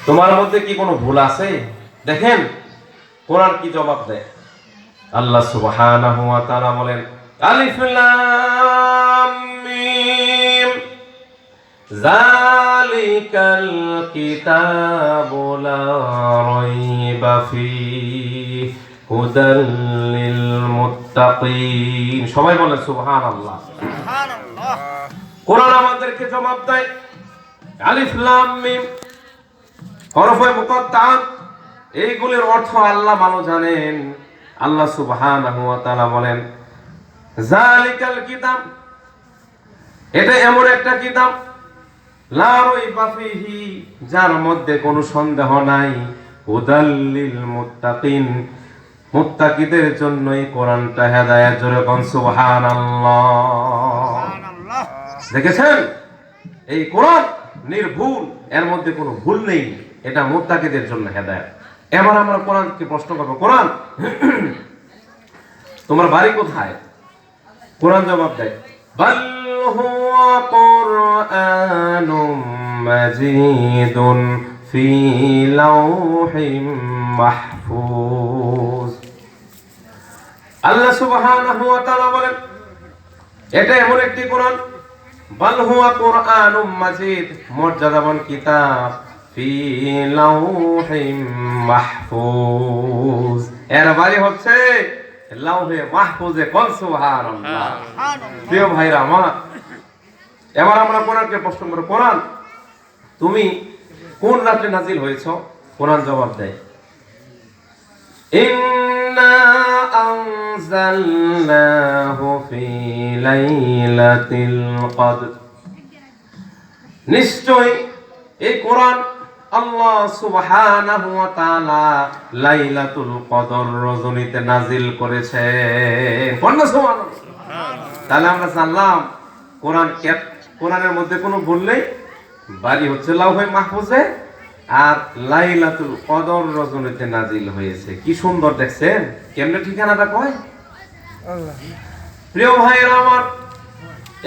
তোমার মধ্যে কি কোনো ভুল আছে? দেখেন কোরআন কি জবাব দেয়। আল্লাহ সুবহানাহু ওয়া তাআলা বলেন, আলিফ লাম মিম যালিকাল কিতাবু লা রাইবা ফীহি হুদাল লিল মুত্তাকিন। সবাই বলেন সুবহানাল্লাহ। সুবহানাল্লাহ। কোরআন আমাদেরকে জবাব দেয়। আলিফ লাম মিম হরফে মুকাত্তাআত, এইগুলির অর্থ আল্লাহ ভালো জানেন। আল্লাহ সুবহানাহু ওয়া তাআলা বলেন, যালিকাল কিতাব, এটা এমন একটা কিতাব, লা রাইবা ফীহি, যার মধ্যে কোনো সন্দেহ নাই, হুদাল লিল মুত্তাকিন, মুত্তাকিদের জন্য এই কোরআনটা হেদায়েত। জোরে বলেন সুবহানাল্লাহ। সুবহানাল্লাহ। দেখেছেন এই কোরআন নির্ভুল, এর মধ্যে কোনো ভুল নেই, এটা মুত্তাকিদের জন্য হেদায়েত। এবার আমরা কোরআনকে প্রশ্ন করব, কোরআন তোমার বাড়ি কোথায়? কোরআন জবাব দেয়, বাল হুয়া কুরআনুম মাজিদুন ফি লাওহিম মাহফুজ। আল্লাহ সুবহানাহু ওয়া তাআলা বলেন, এটা এমন একটি কোরআন, বাল হুয়া কুরআনুম মাজিদ, মর্যাদাবান কিতাব, ফি লাওহিম মাহফুজ, এর বাড়ি হচ্ছে লাওহে মাহফুজে। কোন সুবহানাল্লাহ। প্রিয় ভাইরা আমার, এবার আমরা কোরআনকে প্রশ্ন করব, কোরআন তুমি কোন রাতে নাজিল হয়েছো? কোরআন জবাব দেয়, ইন্না আনজালনাহু ফি লাইলাতিল কদর, নিশ্চয় এই কোরআন আল্লাহ সুবহানাহু ওয়া তাআলা লাইলাতুল কদর রজনীতে নাজিল করেছেন। সুবহানাল্লাহ। তাহলে আমরা জানলাম কোরআনের মধ্যে কোনো ভুল নেই, বাড়ি হচ্ছে লাওহে মাহফুজে, আর লাইলাতুল কদর রজনীতে নাজিল হয়েছে। কি সুন্দর দেখছেন কেমনে ঠিকানাটা কয় আল্লাহ। প্রিয় ভাইয়েরা আমার,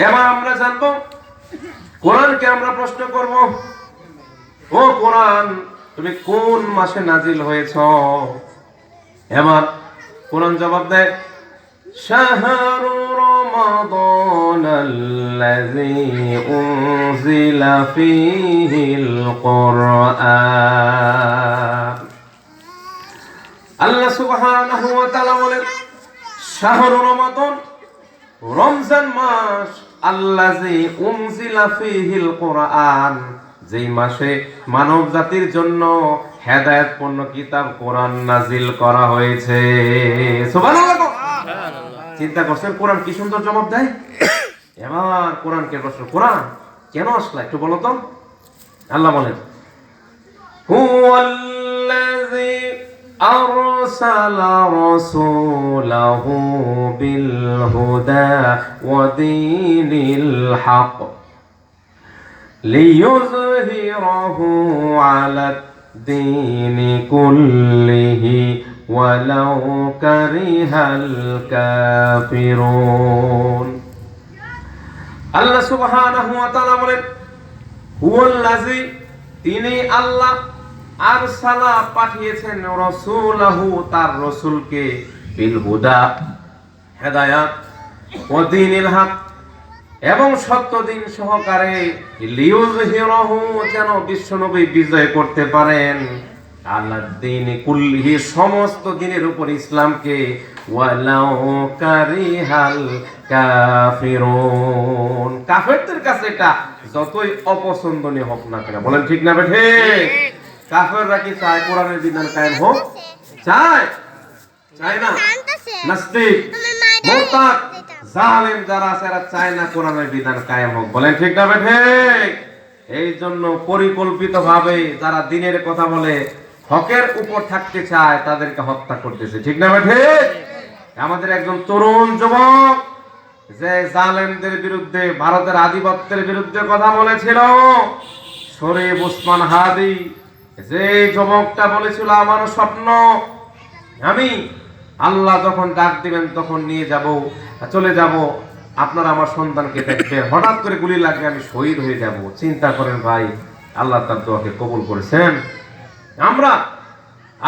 এবার আমরা জানবো, কোরআনকে আমরা প্রশ্ন করব, ও কোরআন তুমি কোন মাসে নাজিল হয়েছ? এবার কোরআন জবাব দেয়, শাহরু রমাদানাল্লাযী উনজিলা ফীহিল কুরআন। আল্লাহ সুবহানাহু ওয়া তাআলা বলেন, শাহরু রমাদান, রমজান মাস, আল্লাযী উনজিলা ফীহিল কুরআন, যেই মাসে মানব জাতির জন্য হেদায়েতপূর্ণ কিতাব কোরআন নাজিল করা হয়েছে। সুবহানাল্লাহ। চিন্তা করছেন কোরআন কি সুন্দর জবাব দেয়। এবার কোরআনকে প্রশ্ন, কোরআন কেন আসলো একটু বলো তো। আল্লাহ বলেন, হুয়াল্লাযী আরসালা রাসূলাহু বিল হুদা ওয়া দীনিল হক লিইয়ুযহিরাহু আলাদ-দীনি কুল্লিহি ওয়ালাউ কারিহাল কাফিরুন। আল্লাহ সুবহানাহু ওয়া তাআলা বলেন, হুয়াল্লাযী, তিনি আল্লাহ, আরসালা, পাঠিয়েছেন, রাসূলাহু, তার রাসূলকে, বিল হুদা, হেদায়াত, ওয়া দীনিল হক, এবং সত্য দিন সহকারে, লিইয়ুযহিরাহু, যেন বিশ্বনবী বিজয় করতে পারেন, আলাদ-দীনি কুল্লিহি, সমস্ত দিনের উপর ইসলামকে, ওয়ালাউ কারিহাল কাফিরুন, কাফেরদের কাছে এটা যতই অপছন্দনীয় হোক না কেন। বলেন ঠিক না বেঠে? কাফেররা কি চায় কোরআনের বিধান কায়েম হোক? চায়? চায় না? নাস্তিক, মুরতাদ, জালেম যারা আছে এরা চায় না কোরআনের বিধান কায়েম হোক। বলেন ঠিক না বেঠে? এই জন্য পরিকল্পিতভাবে যারা দিনের কথা বলে, হকের উপর থাকতে চায়, তাদেরকে হত্যা করতেছে। ঠিক না বেঠে? আমাদের একজন তরুণ যুবক যে জালেমদের বিরুদ্ধে, ভারতের আধিপত্যের বিরুদ্ধে কথা বলেছিল, শরীফ ওসমান হাদি, যে যুবকটা বলেছিল, আমার স্বপ্ন আমি আল্লাহ যখন ডাক দিবেন তখন নিয়ে যাব, চলে যাব, আপনারা আমার সন্তানকে দেখবেন, হঠাৎ করে গুলি লাগবে, আমি শহীদ হয়ে যাব। চিন্তা করেন ভাই, আল্লাহ তার দোয়াকে কবুল করেছেন। আমরা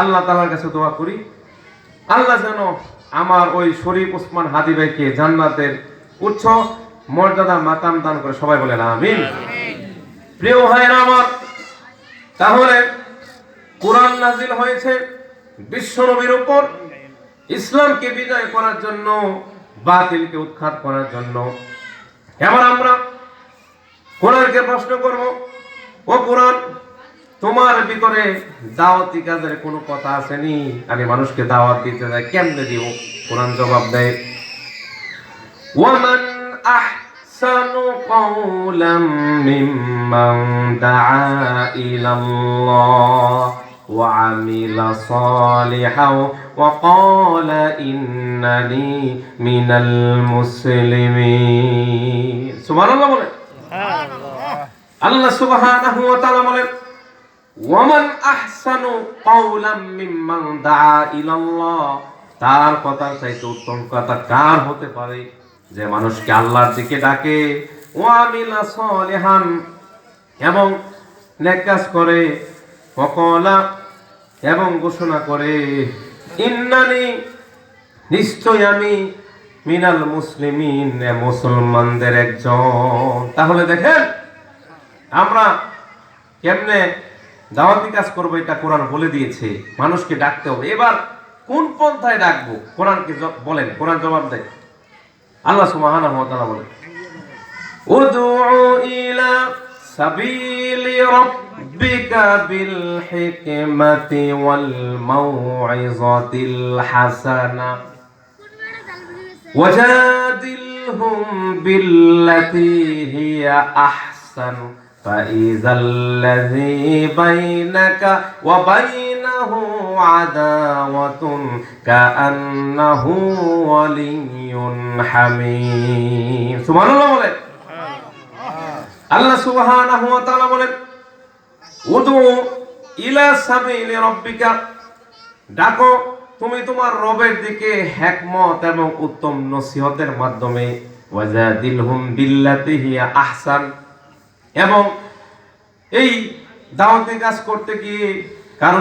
আল্লাহ তাআলার কাছে দোয়া করি, আল্লাহ যেন আমার ওই শরীফ ওসমান হাদি ভাইকে জান্নাতের উচ্চ মর্যাদা মাকাম দান করে। সবাই বলেন আমিন। প্রিয় ভাইরা আমার, তাহলে কোরআন নাজিল হয়েছে বিশ্বনবীর উপর ইসলামকে বিজয় করার জন্য, বাতিলকে উৎখাত করার জন্য। এবার আমরা কোরআনকে প্রশ্ন করব, ও কোরআন, তোমার ভিতরে দাওয়াতি কাজের কোনো কথা আসেনি? আমি মানুষকে দাওয়াত দিতে যাই, কেমনে দিব? কোরআন জবাব দেয়, ওয়ামান আহসানু কাওলাম মিম্মান দাআ ইলাল্লাহ ওয়া আমিলা সালিহান ওয়া ক্বালা ইন্নানি মিনাল মুসলিমিন। সুবহানাল্লাহ বলেন। আল্লাহ সুবহানাহু ওয়া তাআলা বলেন, ওয়ামান আহসানু কাওলাম মিম্মান দাআ ইলাল্লাহ, তার কথার চাইতে উত্তম কথা কার হতে পারে যে মানুষকে আল্লাহর দিকে ডাকে, ওয়া আমিলা সালিহান, এবং নেক কাজ করে, ওয়া ক্বালা, এবং ঘোষণা করে, ইন্নানি, নিশ্চয় আমি, মিনাল মুসলিমিন, মুসলমানদের একজন। তাহলে দেখেন আমরা কেমনে দাওয়াতি কাজ করবো, এটা কোরআন বলে দিয়েছে। মানুষকে ডাকতে হবে। এবার কোন পন্থায় ডাকবো? কোরআনকে বলেন, কোরআন জবাব দেয়। আল্লাহ সুবহানাহু ওয়া তাআলা বলেন, উদউ ইলা সাবিলি রাব্বিকা বিল হিকমাতি ওয়াল মাউইযাতিল হাসানা ওয়াজাদিলহুম বিল্লাতী হিয়া আহসান فَإِذَا الَّذِي بَيْنَكَ وَبَيْنَهُ عَدَاوَةٌ كَأَنَّهُ وَلِيٌّ حَمِيمٌ। সুবহানাল্লাহ বলেন। আল্লাহ সুবহানাহু ওয়া তাআলা বলেন, উদু ইলা সাবিলি রাব্বিকা, ডাকো তুমি তোমার রবের দিকে হিকমত এবং উত্তম নসিহতের মাধ্যমে, ওয়াজাদিলহুম বিল্লাতী হিয়া আহসান, এবং এই দাওয়াতের কাজ করতে গিয়ে কারো